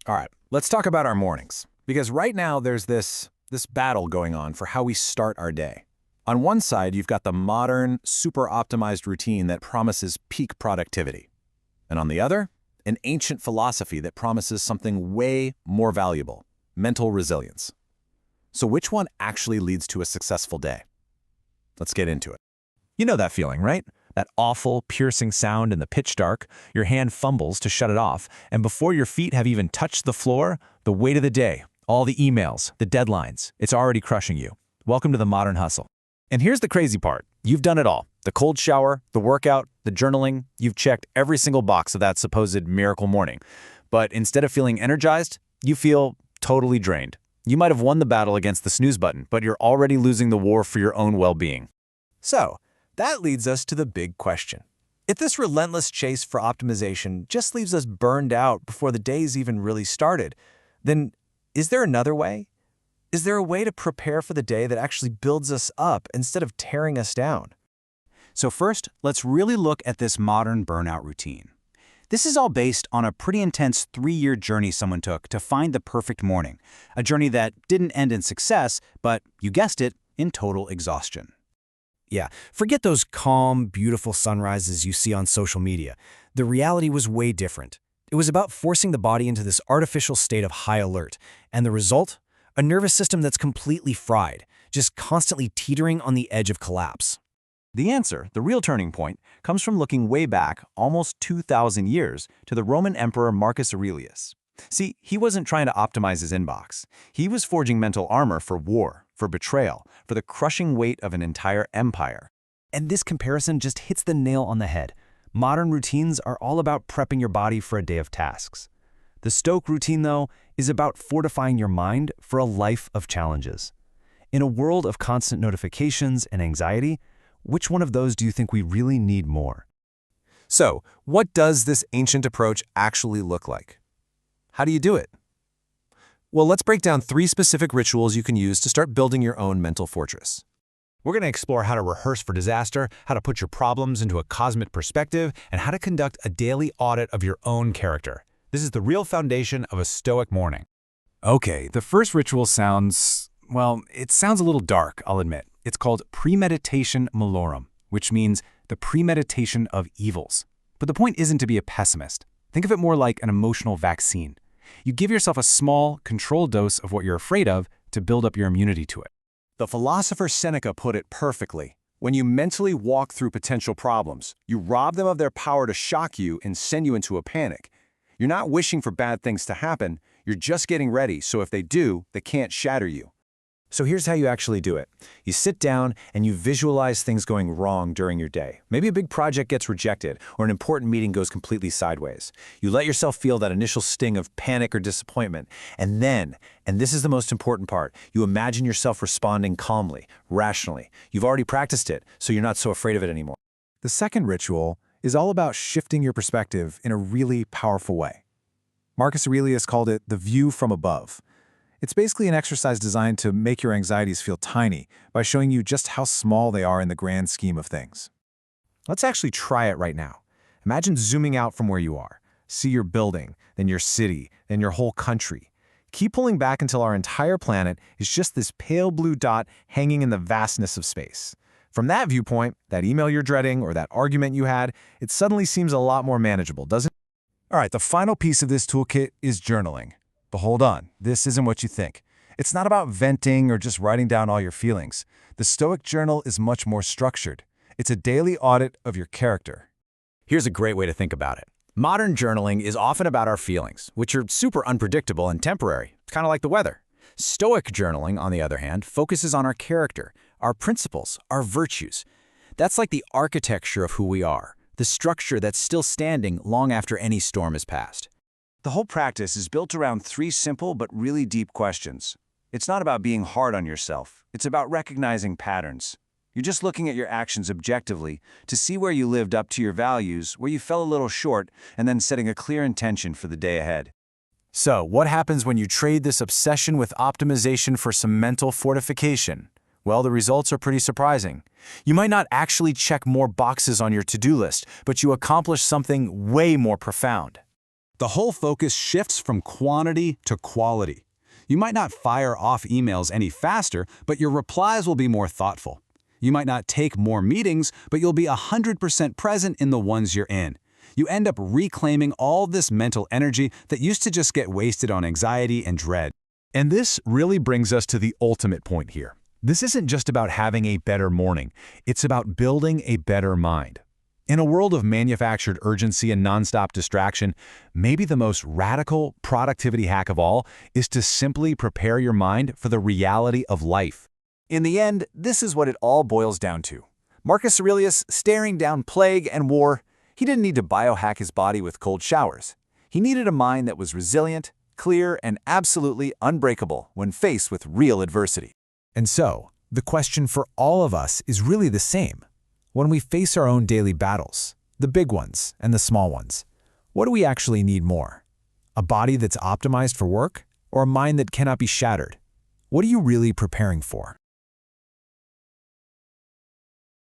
All right, let's talk about our mornings. Because right now there's this battle going on for how we start our day. On one side, you've got the modern, super optimized routine that promises peak productivity. And on the other, an ancient philosophy that promises something way more valuable, mental resilience. So which one actually leads to a successful day? Let's get into it. You know that feeling, right? That awful, piercing sound in the pitch dark, your hand fumbles to shut it off, and before your feet have even touched the floor, the weight of the day, all the emails, the deadlines, it's already crushing you. Welcome to the modern hustle. And here's the crazy part. You've done it all. The cold shower, the workout, the journaling, you've checked every single box of that supposed miracle morning. But instead of feeling energized, you feel totally drained. You might have won the battle against the snooze button, but you're already losing the war for your own well-being. So, that leads us to the big question. If this relentless chase for optimization just leaves us burned out before the day's even really started, then is there another way? Is there a way to prepare for the day that actually builds us up instead of tearing us down? So first, let's really look at this modern burnout routine. This is all based on a pretty intense 3-year journey someone took to find the perfect morning, a journey that didn't end in success, but, you guessed it, in total exhaustion. Yeah, forget those calm, beautiful sunrises you see on social media. The reality was way different. It was about forcing the body into this artificial state of high alert, and the result? A nervous system that's completely fried, just constantly teetering on the edge of collapse. The answer, the real turning point, comes from looking way back, almost 2,000 years, to the Roman Emperor Marcus Aurelius. See, he wasn't trying to optimize his inbox. He was forging mental armor for war, for betrayal, for the crushing weight of an entire empire. And this comparison just hits the nail on the head. Modern routines are all about prepping your body for a day of tasks. The Stoic routine, though, is about fortifying your mind for a life of challenges. In a world of constant notifications and anxiety, which one of those do you think we really need more? So, what does this ancient approach actually look like? How do you do it? Well, let's break down 3 specific rituals you can use to start building your own mental fortress. We're going to explore how to rehearse for disaster, how to put your problems into a cosmic perspective, and how to conduct a daily audit of your own character. This is the real foundation of a Stoic morning. Okay, the first ritual sounds, well, it sounds a little dark, I'll admit. It's called premeditation malorum, which means the premeditation of evils. But the point isn't to be a pessimist. Think of it more like an emotional vaccine. You give yourself a small, controlled dose of what you're afraid of to build up your immunity to it. The philosopher Seneca put it perfectly. When you mentally walk through potential problems, you rob them of their power to shock you and send you into a panic. You're not wishing for bad things to happen, you're just getting ready, so if they do, they can't shatter you. So here's how you actually do it. You sit down and you visualize things going wrong during your day. Maybe a big project gets rejected or an important meeting goes completely sideways. You let yourself feel that initial sting of panic or disappointment. And then, and this is the most important part, you imagine yourself responding calmly, rationally. You've already practiced it, so you're not so afraid of it anymore. The second ritual is all about shifting your perspective in a really powerful way. Marcus Aurelius called it the view from above. It's basically an exercise designed to make your anxieties feel tiny by showing you just how small they are in the grand scheme of things. Let's actually try it right now. Imagine zooming out from where you are. See your building, then your city, then your whole country. Keep pulling back until our entire planet is just this pale blue dot hanging in the vastness of space. From that viewpoint, that email you're dreading or that argument you had, it suddenly seems a lot more manageable, doesn't it? All right, the final piece of this toolkit is journaling. But hold on, this isn't what you think. It's not about venting or just writing down all your feelings. The Stoic journal is much more structured. It's a daily audit of your character. Here's a great way to think about it. Modern journaling is often about our feelings, which are super unpredictable and temporary. It's kind of like the weather. Stoic journaling, on the other hand, focuses on our character, our principles, our virtues. That's like the architecture of who we are, the structure that's still standing long after any storm has passed. The whole practice is built around 3 simple but really deep questions. It's not about being hard on yourself. It's about recognizing patterns. You're just looking at your actions objectively to see where you lived up to your values, where you fell a little short, and then setting a clear intention for the day ahead. So, what happens when you trade this obsession with optimization for some mental fortification? Well, the results are pretty surprising. You might not actually check more boxes on your to-do list, but you accomplish something way more profound. The whole focus shifts from quantity to quality. You might not fire off emails any faster, but your replies will be more thoughtful. You might not take more meetings, but you'll be 100% present in the ones you're in. You end up reclaiming all this mental energy that used to just get wasted on anxiety and dread. And this really brings us to the ultimate point here. This isn't just about having a better morning. It's about building a better mind. In a world of manufactured urgency and nonstop distraction, maybe the most radical productivity hack of all is to simply prepare your mind for the reality of life. In the end, this is what it all boils down to. Marcus Aurelius staring down plague and war. He didn't need to biohack his body with cold showers. He needed a mind that was resilient, clear, and absolutely unbreakable when faced with real adversity. And so, the question for all of us is really the same. When we face our own daily battles, the big ones and the small ones, what do we actually need more? A body that's optimized for work, or a mind that cannot be shattered? What are you really preparing for?